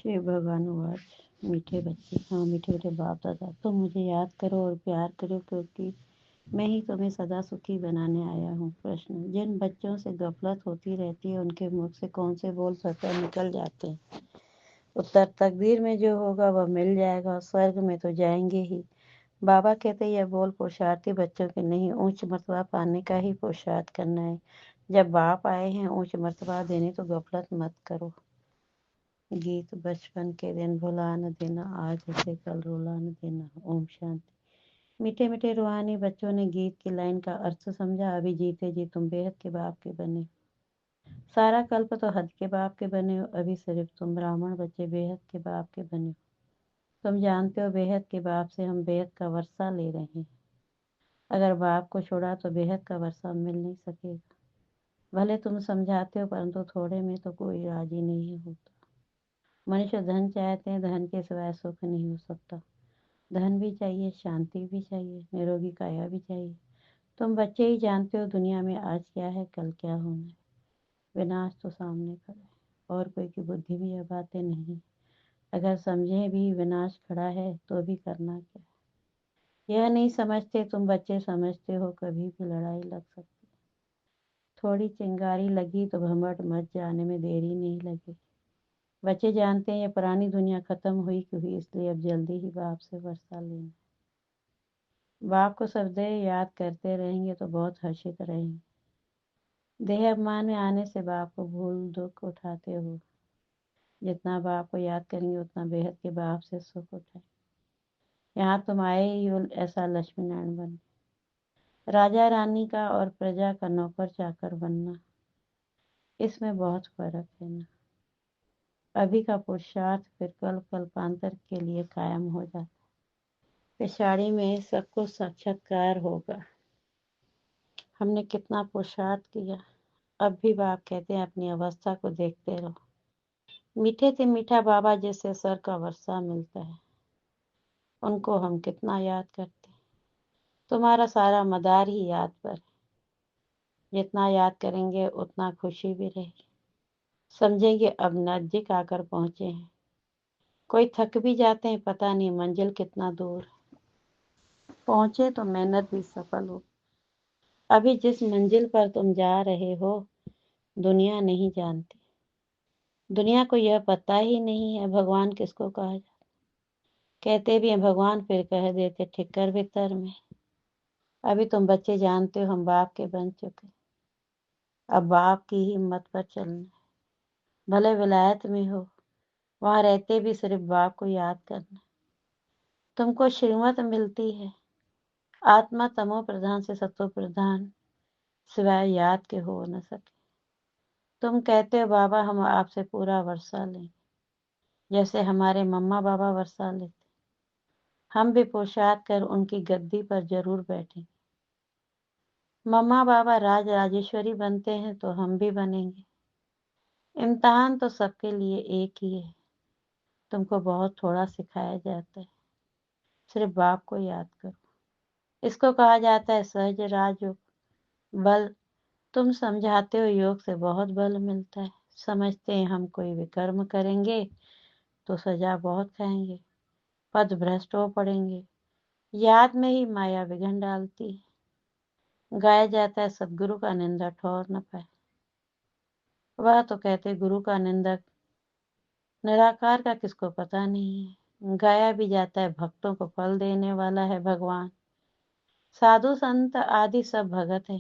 शिव भगवानुवाच। मीठे बच्चे, हाँ मीठे मीठे बाप दादा, तुम मुझे याद करो और प्यार करो, क्योंकि मैं ही तुम्हें सदा सुखी बनाने आया हूँ। प्रश्न, जिन बच्चों से गफलत होती रहती है उनके मुख से कौन से बोल सतर निकल जाते हैं? उत्तर, तकदीर में जो होगा वह मिल जाएगा, स्वर्ग में तो जाएंगे ही। बाबा कहते यह बोल पुरुषार्थी बच्चों के नहीं, ऊंच मर्तबा पाने का ही पुरुषार्थ करना है। जब बाप आए हैं ऊंच मर्तबा देने तो गफलत मत करो। गीत, बचपन के दिन भुला न देना, आज उसे कल रुला न देना। ओम शांति। मीठे मीठे रूहानी बच्चों ने गीत की लाइन का अर्थ समझा। अभी जीते जी तुम बेहद के बाप के बने, सारा कल्प तो हद के बाप के बने हो। अभी सिर्फ तुम ब्राह्मण बच्चे बेहद के बाप के बने हो। तुम जानते हो बेहद के बाप से हम बेहद का वर्षा ले रहे हैं। अगर बाप को छोड़ा तो बेहद का वर्षा मिल नहीं सकेगा। भले तुम समझाते हो परंतु थोड़े में तो कोई राजी नहीं होता। मनुष्य धन चाहते हैं, धन के सिवाय सुख नहीं हो सकता। धन भी चाहिए, शांति भी चाहिए, निरोगी काया भी चाहिए। तुम बच्चे ही जानते हो दुनिया में आज क्या है, कल क्या होना है। विनाश तो सामने खड़ा है और कोई की बुद्धि भी यह बातें नहीं। अगर समझे भी विनाश खड़ा है तो भी करना क्या है। यह नहीं समझते तुम बच्चे, समझते हो कभी भी लड़ाई लग सकती। थोड़ी चिंगारी लगी तो भंभट मच जाने में देरी नहीं लगी। बच्चे जानते हैं ये पुरानी दुनिया खत्म हुई क्यों हुई, इसलिए अब जल्दी ही बाप से वर्षा लेंगे। बाप को सदैव याद करते रहेंगे तो बहुत हर्षित रहेंगे। देह अभिमान में आने से बाप को भूल दुख उठाते हो। जितना बाप को याद करेंगे उतना बेहद के बाप से सुख उठाए। यहाँ तुम आए ही हो ऐसा लक्ष्मी नारायण बन, राजा रानी का और प्रजा का नौकर चाकर बनना, इसमें बहुत फर्क है ना। अभी का पुरुषार्थ फिर कल कल्पांतर के लिए कायम हो जाता। पिछाड़ी में सबको साक्षात्कार होगा। हमने कितना पुरुषार्थ किया। अब भी बाप कहते हैं अपनी अवस्था को देखते रहो। मीठे से मीठा बाबा जिससे सर का वर्षा मिलता है उनको हम कितना याद करते हैं। तुम्हारा सारा मदार ही याद पर है। जितना याद करेंगे उतना खुशी भी रहेगी। समझेंगे अब नजदीक आकर पहुंचे हैं। कोई थक भी जाते हैं, पता नहीं मंजिल कितना दूर है। पहुंचे तो मेहनत भी सफल हो। अभी जिस मंजिल पर तुम जा रहे हो दुनिया नहीं जानती। दुनिया को यह पता ही नहीं है भगवान किसको कहा जाता। कहते भी हैं भगवान, फिर कह देते ठिक्कर भीतर में। अभी तुम बच्चे जानते हो हम बाप के बन चुके। अब बाप की ही हिम्मत पर चलना है। भले विलायत में हो, वहां रहते भी सिर्फ बाप को याद करना। तुमको श्रीमत मिलती है, आत्मा तमो प्रधान से सतो प्रधान, सिवाय याद के हो न सके। तुम कहते हो बाबा हम आपसे पूरा वर्षा लें, जैसे हमारे मम्मा बाबा वर्षा लेते। हम भी पुरुषार्थ कर उनकी गद्दी पर जरूर बैठेंगे। मम्मा बाबा राज राजेश्वरी बनते हैं तो हम भी बनेंगे। इम्तिहान तो सबके लिए एक ही है। तुमको बहुत थोड़ा सिखाया जाता है, सिर्फ बाप को याद करो। इसको कहा जाता है सहज राजयोग। बल तुम समझाते हो योग से बहुत बल मिलता है। समझते हैं हम कोई विकर्म करेंगे तो सजा बहुत खाएंगे, पद भ्रष्ट हो पड़ेंगे। याद में ही माया विघन डालती है। गाया जाता है सदगुरु का निंदा ठोर न पाए। वह तो कहते गुरु का निंदक निराकार का किसको पता नहीं है। गाया भी जाता है भक्तों को फल देने वाला है भगवान। साधु संत आदि सब भगत है।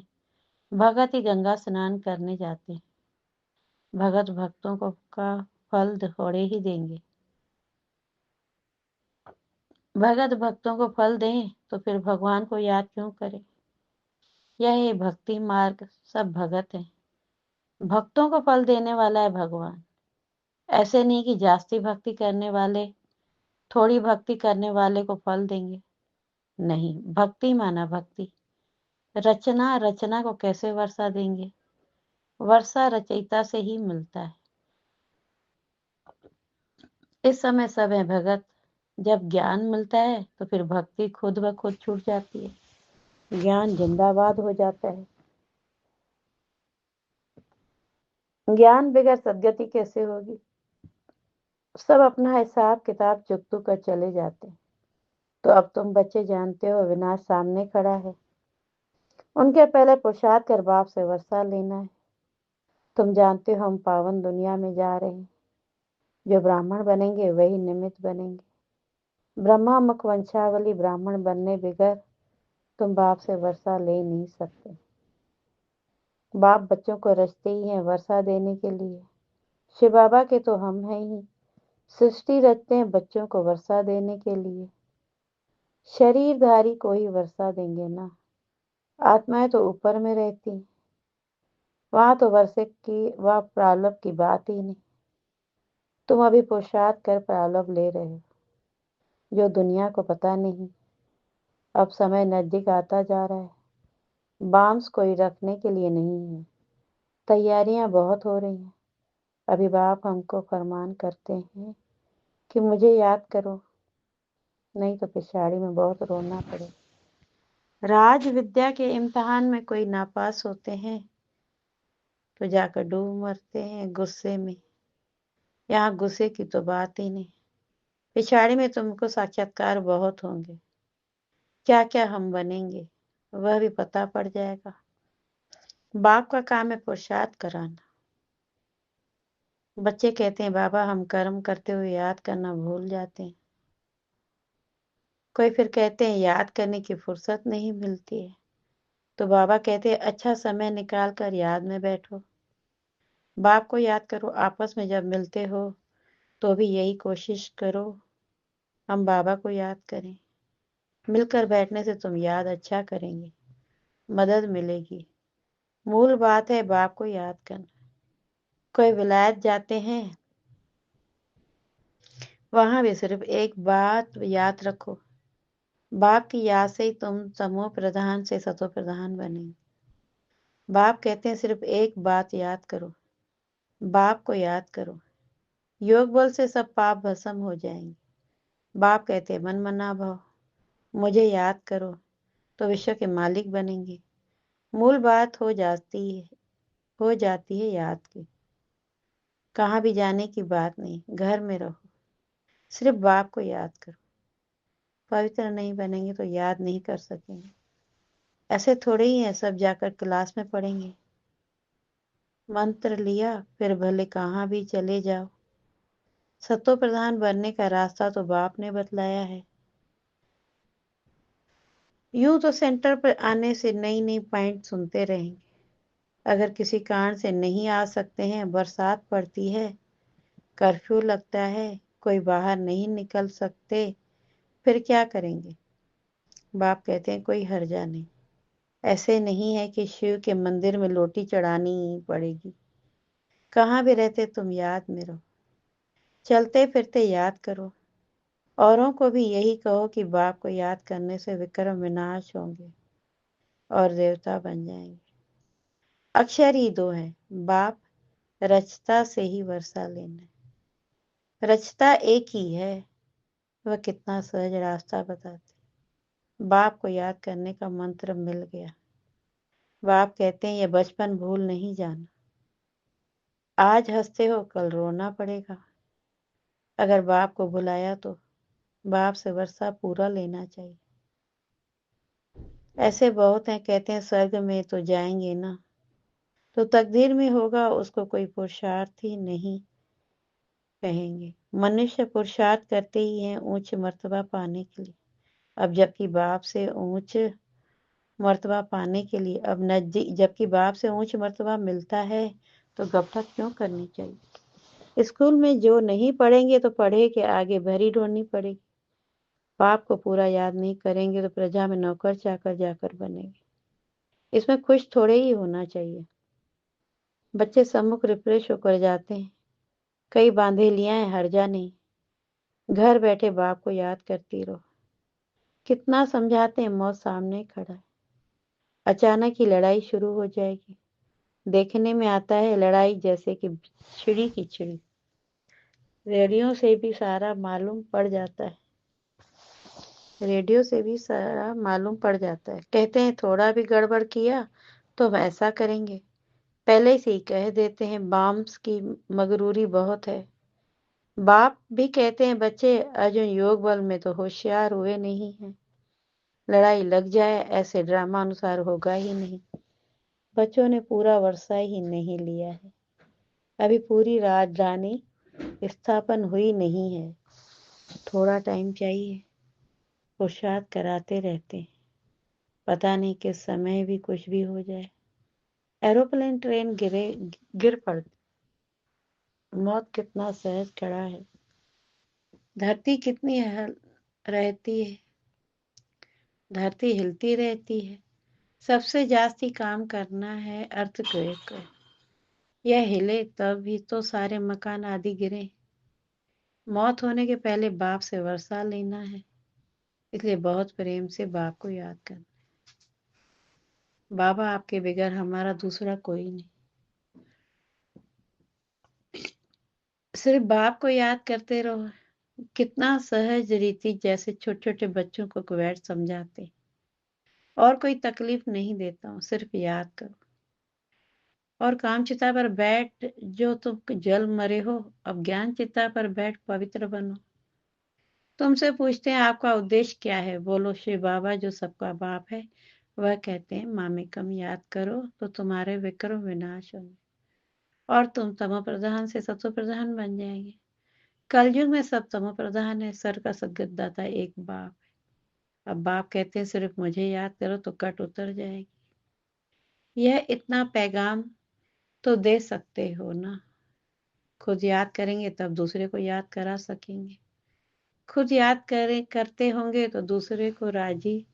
भगत ही गंगा स्नान करने जाते हैं। भगत भक्तों को का फल थोड़े ही देंगे। भगत भक्तों को फल दें तो फिर भगवान को याद क्यों करें। यह है भक्ति मार्ग, सब भगत हैं। भक्तों को फल देने वाला है भगवान। ऐसे नहीं कि जास्ती भक्ति करने वाले थोड़ी भक्ति करने वाले को फल देंगे। नहीं, भक्ति माना भक्ति। रचना रचना को कैसे वर्षा देंगे। वर्षा रचयिता से ही मिलता है। इस समय सब है भगत। जब ज्ञान मिलता है तो फिर भक्ति खुद ब खुद छूट जाती है। ज्ञान जिंदाबाद हो जाता है। ज्ञान बगैर सदगति कैसे होगी। सब अपना हिसाब किताब चुकतू कर चले जाते। तो अब तुम बच्चे जानते हो विनाश सामने खड़ा है। उनके पहले पुरुषार्थ कर बाप से वर्षा लेना है। तुम जानते हो हम पावन दुनिया में जा रहे हैं। जो ब्राह्मण बनेंगे वही निमित्त बनेंगे। ब्रह्मा मुख वंशावली ब्राह्मण बनने बगैर तुम बाप से वर्षा ले नहीं सकते। बाप बच्चों को रचते ही हैं वर्षा देने के लिए। शिव बाबा के तो हम हैं ही। सृष्टि रचते हैं बच्चों को वर्षा देने के लिए। शरीरधारी को ही वर्षा देंगे ना। आत्माएं तो ऊपर में रहती हैं। वहां तो वर्षे की व प्रारब्ध की बात ही नहीं। तुम अभी पुरुषार्थ कर प्रारब्ध ले रहे हो, जो दुनिया को पता नहीं। अब समय नजदीक आता जा रहा है। बाम्स कोई रखने के लिए नहीं है। तैयारियां बहुत हो रही हैं। अभी बाप हमको फरमान करते हैं कि मुझे याद करो, नहीं तो पिछाड़ी में बहुत रोना पड़े। राज विद्या के इम्तिहान में कोई नापास होते हैं तो जाकर डूब मरते हैं गुस्से में। यहाँ गुस्से की तो बात ही नहीं। पिछाड़ी में तुमको साक्षात्कार बहुत होंगे। क्या क्या हम बनेंगे वह भी पता पड़ जाएगा। बाप का काम है पुरुषार्थ कराना। बच्चे कहते हैं बाबा हम कर्म करते हुए याद करना भूल जाते हैं। कोई फिर कहते हैं याद करने की फुर्सत नहीं मिलती है। तो बाबा कहते हैं अच्छा समय निकाल कर याद में बैठो। बाप को याद करो। आपस में जब मिलते हो तो भी यही कोशिश करो हम बाबा को याद करें। मिलकर बैठने से तुम याद अच्छा करेंगे, मदद मिलेगी। मूल बात है बाप को याद करना। कोई विलायत जाते हैं, वहां भी सिर्फ एक बात याद रखो, बाप की याद से ही तुम समूह प्रधान से सतो प्रधान बनेंगे। बाप कहते हैं सिर्फ एक बात याद करो, बाप को याद करो। योग बल से सब पाप भस्म हो जाएंगे। बाप कहते हैं मन मना भाव, मुझे याद करो तो विश्व के मालिक बनेंगे। मूल बात हो जाती है याद की। कहाँ भी जाने की बात नहीं, घर में रहो, सिर्फ बाप को याद करो। पवित्र नहीं बनेंगे तो याद नहीं कर सकेंगे। ऐसे थोड़े ही है सब जाकर क्लास में पढ़ेंगे। मंत्र लिया फिर भले कहाँ भी चले जाओ। सतो प्रधान बनने का रास्ता तो बाप ने बतलाया है। यूं तो सेंटर पर आने से नई नई पॉइंट सुनते रहेंगे। अगर किसी कारण से नहीं आ सकते हैं, बरसात पड़ती है, कर्फ्यू लगता है, कोई बाहर नहीं निकल सकते, फिर क्या करेंगे? बाप कहते हैं कोई हर्जा नहीं। ऐसे नहीं है कि शिव के मंदिर में लोटी चढ़ानी ही पड़ेगी। कहाँ भी रहते तुम याद में रहो। चलते फिरते याद करो। औरों को भी यही कहो कि बाप को याद करने से विक्रम विनाश होंगे और देवता बन जाएंगे। अक्षर ही दो है, बाप रचता से ही वर्षा लेना है। रचता एक ही है, वह कितना सहज रास्ता बताते। बाप को याद करने का मंत्र मिल गया। बाप कहते हैं यह बचपन भूल नहीं जाना। आज हंसते हो कल रोना पड़ेगा। अगर बाप को बुलाया तो बाप से वर्षा पूरा लेना चाहिए। ऐसे बहुत हैं कहते हैं स्वर्ग में तो जाएंगे ना, तो तकदीर में होगा उसको कोई पुरुषार्थ ही नहीं कहेंगे। मनुष्य पुरुषार्थ करते ही हैं ऊंच मर्तबा पाने के लिए। अब जबकि बाप से ऊंच मर्तबा पाने के लिए अब नजदीक, जबकि बाप से ऊंच मर्तबा मिलता है तो गफलत क्यों करनी चाहिए। स्कूल में जो नहीं पढ़ेंगे तो पढ़े के आगे भरी ढूंढनी पड़ेगी। बाप को पूरा याद नहीं करेंगे तो प्रजा में नौकर चाकर जाकर बनेंगे। इसमें खुश थोड़े ही होना चाहिए। बच्चे सम्मुख रिफ्रेश होकर जाते हैं। कई बांधेलियां हैं, हर्जा नहीं। घर बैठे बाप को याद करती रहो। कितना समझाते हैं, मौत सामने खड़ा है। अचानक ही लड़ाई शुरू हो जाएगी। देखने में आता है लड़ाई जैसे कि छिड़ी की छिड़ी। रेडियो से भी सारा मालूम पड़ जाता है। रेडियो से भी सारा मालूम पड़ जाता है। कहते हैं थोड़ा भी गड़बड़ किया तो हम ऐसा करेंगे। पहले से ही कह देते हैं बाम्स की मगरूरी बहुत है। बाप भी कहते हैं बच्चे अर्जुन योग बल में तो होशियार हुए नहीं हैं, लड़ाई लग जाए ऐसे ड्रामा अनुसार होगा ही नहीं। बच्चों ने पूरा वर्षा ही नहीं लिया है, अभी पूरी राजधानी स्थापन हुई नहीं है, थोड़ा टाइम चाहिए। पुरुषार्थ कराते रहते हैं, पता नहीं किस समय भी कुछ भी हो जाए। एरोप्लेन ट्रेन गिर पड़ती, मौत कितना सहज खड़ा है। धरती कितनी रहती है, धरती हिलती रहती है। सबसे जास्ती काम करना है अर्थक्वेक, यह हिले तब भी तो सारे मकान आदि गिरे। मौत होने के पहले बाप से वर्षा लेना है, इसलिए बहुत प्रेम से बाप को याद करना। बाबा आपके बगैर हमारा दूसरा कोई नहीं, सिर्फ बाप को याद करते रहो। कितना सहज रीति, जैसे छोटे छोटे बच्चों को क्वेट समझाते। और कोई तकलीफ नहीं देता हूँ, सिर्फ याद करो। और काम चिता पर बैठ जो तुम जल मरे हो, अब ज्ञान चिता पर बैठ पवित्र बनो। तुमसे पूछते हैं आपका उद्देश्य क्या है, बोलो शिव बाबा जो सबका बाप है वह कहते हैं मामेकम याद करो तो तुम्हारे विक्रम विनाश होंगे और तुम तमो प्रधान से सतो प्रधान बन जाएंगे। कलयुग में सब तमो प्रधान है, सर का सदगतदाता एक बाप है। अब बाप कहते हैं सिर्फ मुझे याद करो तो कट उतर जाएगी। यह इतना पैगाम तो दे सकते हो ना, खुद याद करेंगे तब दूसरे को याद करा सकेंगे। खुद याद करते होंगे तो दूसरे को राजी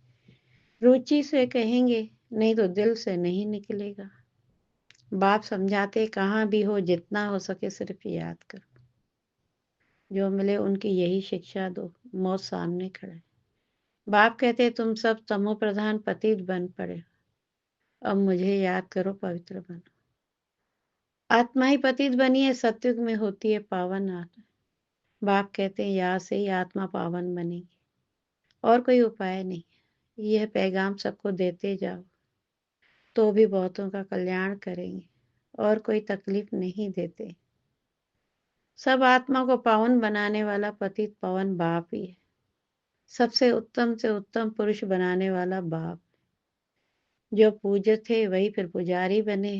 रुचि से कहेंगे, नहीं तो दिल से नहीं निकलेगा। बाप समझाते कहाँ भी हो, जितना हो सके सिर्फ याद करो। जो मिले उनकी यही शिक्षा दो, मौत सामने खड़ा है। बाप कहते तुम सब तमो प्रधान पतित बन पड़े, अब मुझे याद करो पवित्र बनो। आत्मा ही पतित बनी है, सत्युग में होती है पावन आत्मा। बाप कहते हैं यहाँ से ही आत्मा पावन बनेगी, और कोई उपाय नहीं। यह पैगाम सबको देते जाओ तो भी बहुतों का कल्याण करेंगे, और कोई तकलीफ नहीं देते। सब आत्मा को पावन बनाने वाला पतित पावन बाप ही है। सबसे उत्तम से उत्तम पुरुष बनाने वाला बाप। जो पूज्य थे वही फिर पुजारी बने।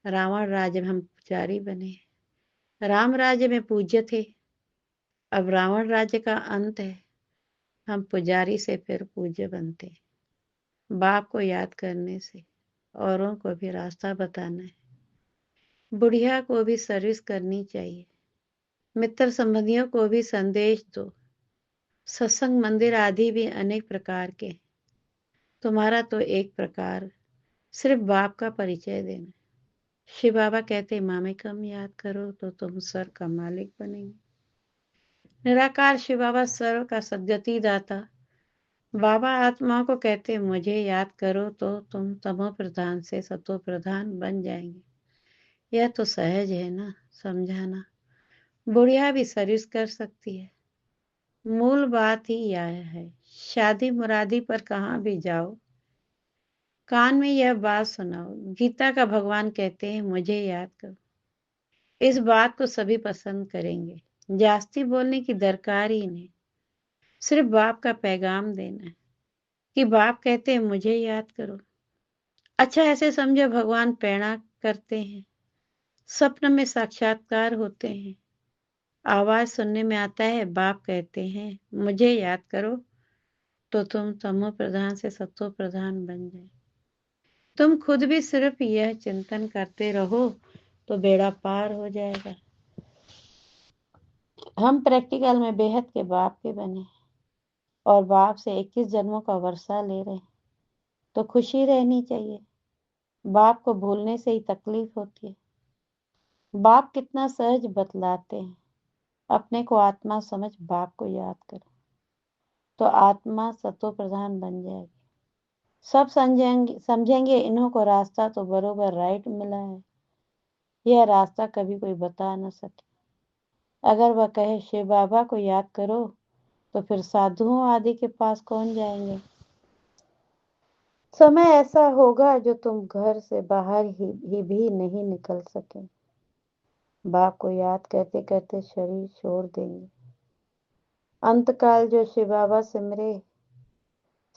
रावण राज्य में हम पुजारी बने, राम राज्य में पूज्य थे, अब रावण राज्य का अंत है, हम पुजारी से फिर पूज्य बनते। बाप को याद करने से औरों को भी रास्ता बताना है। बुढ़िया को भी सर्विस करनी चाहिए, मित्र संबंधियों को भी संदेश दो। सत्संग मंदिर आदि भी अनेक प्रकार के, तुम्हारा तो एक प्रकार, सिर्फ बाप का परिचय देना। शिव बाबा कहते मामे कम याद करो तो तुम स्वर्ग का मालिक बनेंगे। निराकार शिव बाबा सर्व का सद्गति दाता। बाबा आत्माओं को कहते मुझे याद करो तो तुम तमो प्रधान से सतो प्रधान बन जाएंगे। यह तो सहज है ना समझाना, बुढ़िया भी सर्विस कर सकती है। मूल बात ही यह है, शादी मुरादी पर कहाँ भी जाओ कान में यह बात सुनाओ। गीता का भगवान कहते हैं मुझे याद करो। इस बात को सभी पसंद करेंगे, जास्ती बोलने की दरकार ही नहीं, सिर्फ बाप का पैगाम देना है कि बाप कहते हैं मुझे याद करो। अच्छा ऐसे समझो भगवान प्रेरणा करते हैं, स्वप्न में साक्षात्कार होते हैं, आवाज सुनने में आता है, बाप कहते हैं मुझे याद करो तो तुम तमो प्रधान से सतो प्रधान बन जाए। तुम खुद भी सिर्फ यह चिंतन करते रहो तो बेड़ा पार हो जाएगा। हम प्रैक्टिकल में बेहद के बाप के बने और बाप से 21 जन्मों का वर्षा ले रहे हैं, तो खुशी रहनी चाहिए। बाप को भूलने से ही तकलीफ होती है। बाप कितना सहज बतलाते हैं, अपने को आत्मा समझ बाप को याद करो तो आत्मा सतो प्रधान बन जाएगी। सब समझेंगे इन्हों को रास्ता तो बरोबर राइट मिला है, यह रास्ता कभी कोई बता न सके। अगर वह कहे शिव बाबा को याद करो तो फिर साधुओं आदि के पास कौन जाएंगे। समय ऐसा होगा जो तुम घर से बाहर ही भी नहीं निकल सके। बाप को याद करते करते शरीर छोड़ देंगे। अंतकाल जो शिव बाबा सिमरे,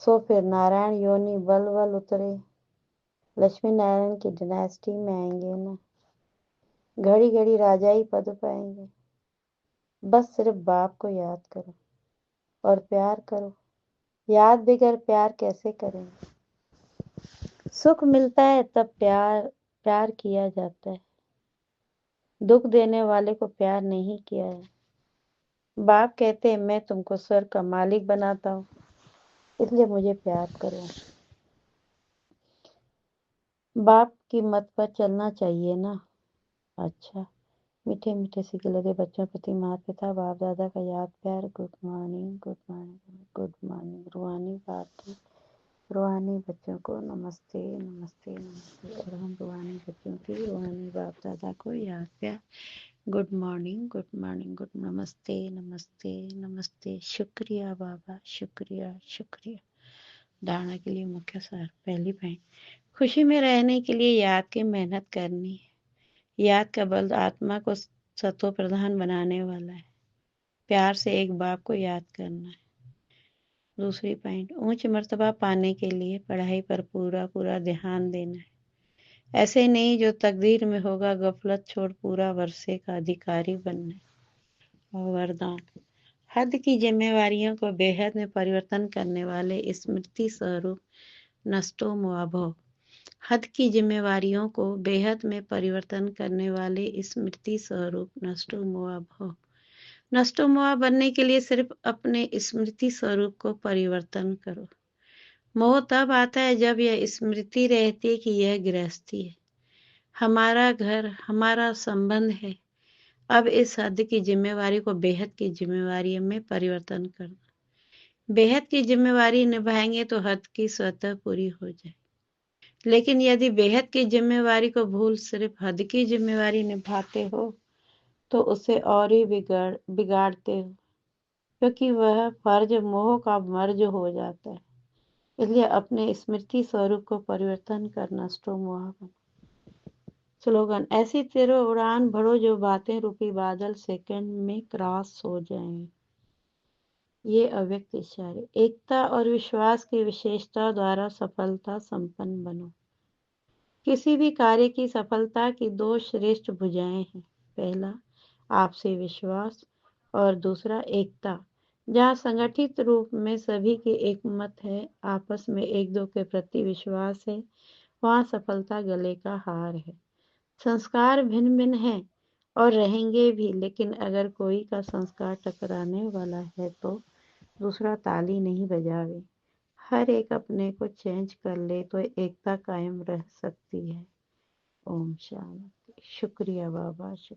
सो फिर नारायण योनि बल बल उतरे। लक्ष्मी नारायण की डायनेस्टी में आएंगे ना, घड़ी घड़ी राजाई पद पाएंगे। बस सिर्फ बाप को याद करो और प्यार करो। याद बगैर प्यार कैसे करेंगे? सुख मिलता है तब प्यार किया जाता है। दुख देने वाले को प्यार नहीं किया है। बाप कहते हैं मैं तुमको स्वर्ग का मालिक बनाता हूँ, इसलिए मुझे प्यार करो। बाप की मत पर चलना चाहिए ना। अच्छा, मीठे मीठे सिखलते बच्चों प्रति माता पिता बाप दादा का याद प्यार। Good morning, good morning, good morning. रूहानी बाप की रूहानी बच्चों को नमस्ते नमस्ते नमस्ते। और हम रूहानी बच्चों की रूहानी बाप दादा को याद प्यार। Good morning, good morning, good नमस्ते नमस्ते नमस्ते। शुक्रिया बाबा, शुक्रिया शुक्रिया। धारणा के लिए मुख्य सार। पहली पॉइंट, खुशी में रहने के लिए याद की मेहनत करनी है। याद का बल आत्मा को सतो प्रधान बनाने वाला है। प्यार से एक बाप को याद करना है। दूसरी पॉइंट, उच्च मर्तबा पाने के लिए पढ़ाई पर पूरा पूरा ध्यान देना है। ऐसे नहीं जो तकदीर में होगा, गफलत छोड़ पूरा वर्षे का अधिकारी बनना है। और वरदान, हद की जिम्मेवारियों को बेहद में परिवर्तन करने वाले स्मृति स्वरूप नष्टो मुआभव। हद की जिम्मेवारियों को बेहद में परिवर्तन करने वाले स्मृति स्वरूप नष्टो मुआभव। नष्टो मुआ बनने के लिए सिर्फ अपने स्मृति स्वरूप को परिवर्तन करो। मोह तब आता है जब यह स्मृति रहती है कि यह गृहस्थी है, हमारा घर, हमारा संबंध है। अब इस हद की जिम्मेवारी को बेहद की जिम्मेवारी में परिवर्तन करना। बेहद की जिम्मेवारी निभाएंगे तो हद की स्वतः पूरी हो जाए। लेकिन यदि बेहद की जिम्मेवारी को भूल सिर्फ हद की जिम्मेवारी निभाते हो तो उसे और ही बिगाड़ते हो, क्योंकि वह फर्ज मोह का मर्ज हो जाता है। इसलिए अपने स्मृति स्वरूप को परिवर्तन करना नष्टो मोह बनो। स्लोगन, ऐसी तेरो उड़ान भरो जो बातें रूपी बादल सेकंड में क्रॉस हो जाएं। ये अव्यक्त इशारे। एकता और विश्वास की विशेषता द्वारा सफलता संपन्न बनो। किसी भी कार्य की सफलता की दो श्रेष्ठ भुजाएं हैं। पहला आपसी विश्वास और दूसरा एकता। जहाँ संगठित रूप में सभी की एक मत है, आपस में एक दो के प्रति विश्वास है, वहाँ सफलता गले का हार है। संस्कार भिन्न भिन्न हैं और रहेंगे भी, लेकिन अगर कोई का संस्कार टकराने वाला है तो दूसरा ताली नहीं बजावे। हर एक अपने को चेंज कर ले तो एकता कायम रह सकती है। ओम शांति। शुक्रिया बाबा, शुक्रिया।